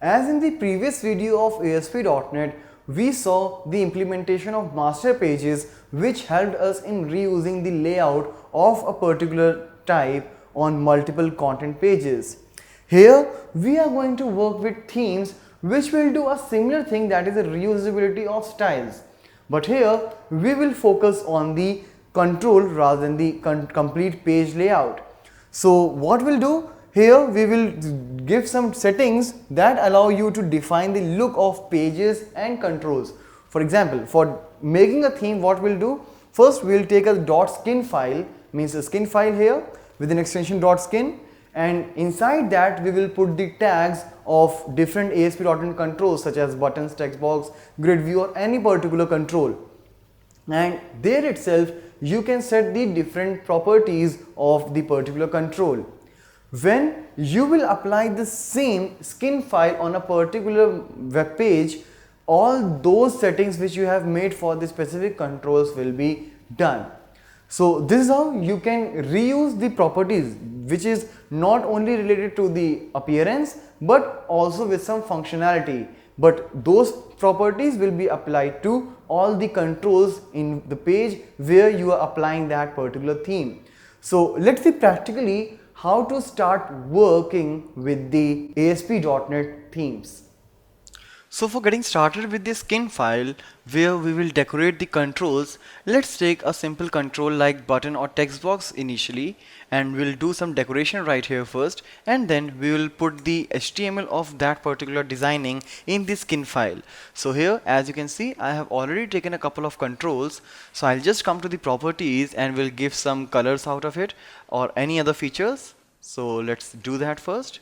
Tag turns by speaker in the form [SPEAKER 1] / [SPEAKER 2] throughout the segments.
[SPEAKER 1] As in the previous video of ASP.NET, we saw the implementation of master pages which helped us in reusing the layout of a particular type on multiple content pages. Here we are going to work with themes which will do a similar thing, that is the reusability of styles. But here we will focus on the control rather than the complete page layout. So what we'll do here, we will give some settings that allow you to define the look of pages and controls. For example, for making a theme, what we'll do, first we'll take a .skin file, means a skin file here with an extension .skin, and inside that we will put the tags of different ASP.NET controls such as buttons, text box, grid view, or any particular control. And there itself you can set the different properties of the particular control. When you will apply the same skin file on a particular web page, all those settings which you have made for the specific controls will be done. So this is how you can reuse the properties, which is not only related to the appearance but also with some functionality. But those properties will be applied to all the controls in the page where you are applying that particular theme. So let's see practically how to start working with the ASP.NET themes. So for getting started with the skin file where we will decorate the controls, let's take a simple control like button or text box initially, and we'll do some decoration right here first, and then we will put the HTML of that particular designing in the skin file. So here, as you can see, I have already taken a couple of controls, so I'll just come to the properties and we'll give some colors out of it or any other features. So let's do that first.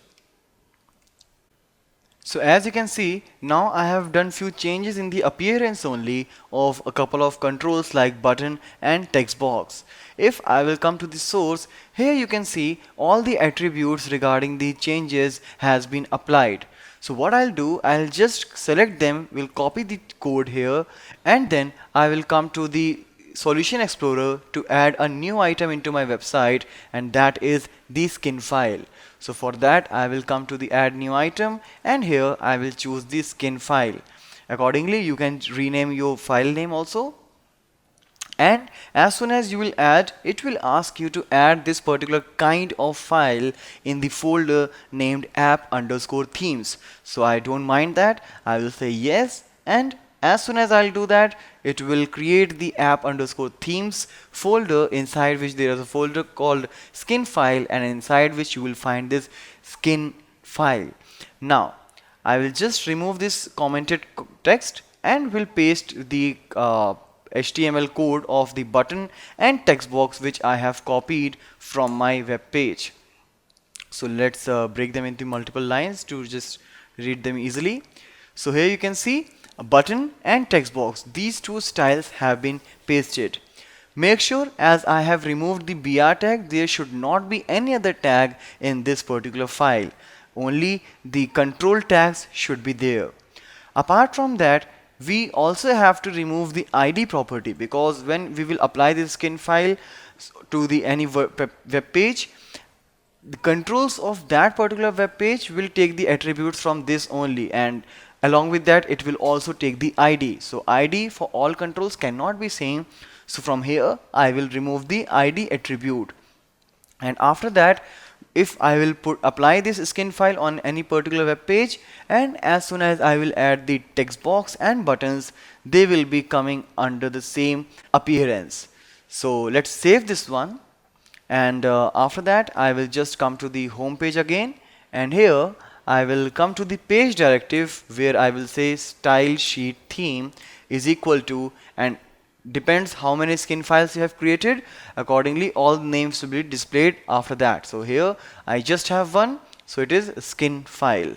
[SPEAKER 1] So as you can see, now I have done few changes in the appearance only of a couple of controls like button and text box. If I will come to the source, here you can see all the attributes regarding the changes has been applied. So what I'll do, I'll just select them, will copy the code here, and then I will come to the Solution Explorer to add a new item into my website, and that is the skin file. So for that I will come to the add new item, and here I will choose the skin file. Accordingly you can rename your file name also, and as soon as you will add, it will ask you to add this particular kind of file in the folder named app_themes. So I don't mind that, I will say yes, and as soon as I'll do that, it will create the app_themes folder, inside which there is a folder called skin file, and inside which you will find this skin file. Now I will just remove this commented text and will paste the HTML code of the button and text box which I have copied from my web page. So let's break them into multiple lines to just read them easily. So here you can see a button and text box, these two styles have been pasted. Make sure, as I have removed the BR tag, there should not be any other tag in this particular file. Only the control tags should be there. Apart from that, we also have to remove the ID property, because when we will apply this skin file to the any web page, the controls of that particular web page will take the attributes from this only, and along with that it will also take the ID. So ID for all controls cannot be same. So from here I will remove the ID attribute, and after that if I will apply this skin file on any particular web page, and as soon as I will add the text box and buttons, they will be coming under the same appearance. So let's save this one, and after that I will just come to the home page again, and here I will come to the page directive where I will say style sheet theme is equal to, and depends how many skin files you have created, accordingly all names will be displayed after that. So here I just have one, so it is skin file.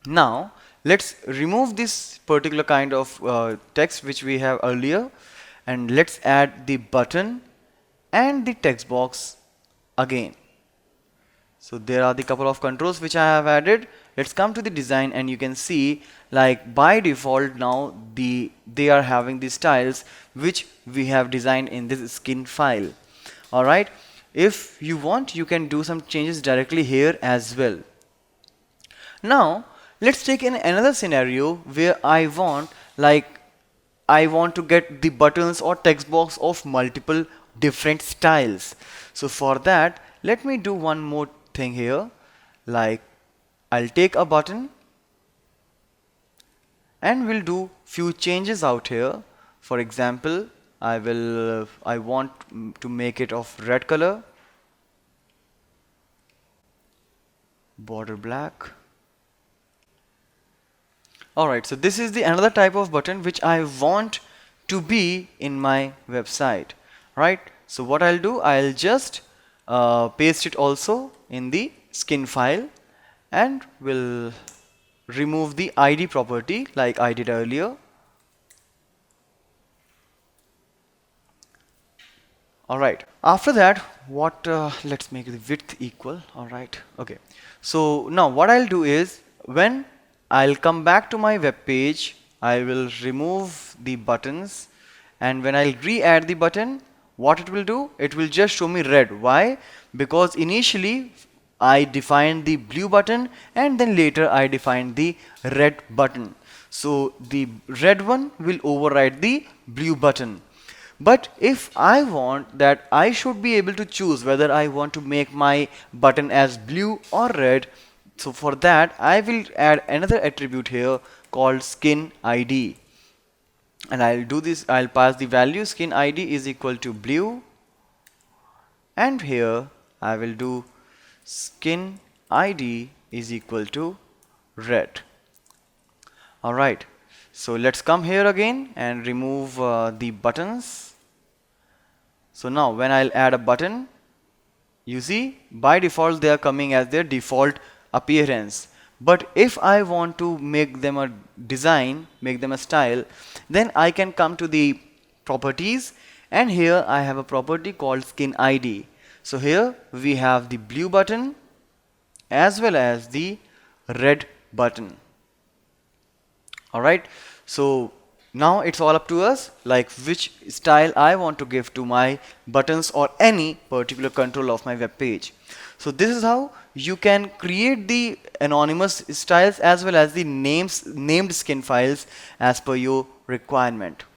[SPEAKER 1] Now let's remove this particular kind of text which we have earlier, and let's add the button and the text box again. So there are the couple of controls which I have added. Let's come to the design, and you can see like by default now they are having the styles which we have designed in this skin file. Alright, if you want you can do some changes directly here as well. Now Let's take in another scenario where I want to get the buttons or text box of multiple different styles. So for that, let me do one more thing here. Like, I'll take a button and we'll do few changes out here. For example, I want to make it of red color, border black. Alright, so this is the another type of button which I want to be in my website. Right? So what I'll do, I'll just paste it also in the skin file and will remove the ID property like I did earlier. Alright, after that, let's make the width equal. Alright, okay. So now what I'll do is when I'll come back to my web page, I will remove the buttons, and when I'll re-add the button, what it will do? It will just show me red. Why? Because initially I defined the blue button and then later I defined the red button. So the red one will override the blue button. But if I want that I should be able to choose whether I want to make my button as blue or red, so for that I will add another attribute here called skin ID. And I'll do this, I'll pass the value skin ID is equal to blue, and here I will do skin ID is equal to red. Alright, so let's come here again and remove the buttons. So now when I'll add a button, you see by default they are coming as their default appearance. But if I want to make them a design, make them a style, then I can come to the properties, and here I have a property called skin ID. So here we have the blue button as well as the red button. Alright, so now it's all up to us like which style I want to give to my buttons or any particular control of my web page. So this is how you can create the anonymous styles as well as the named skin files as per your requirement.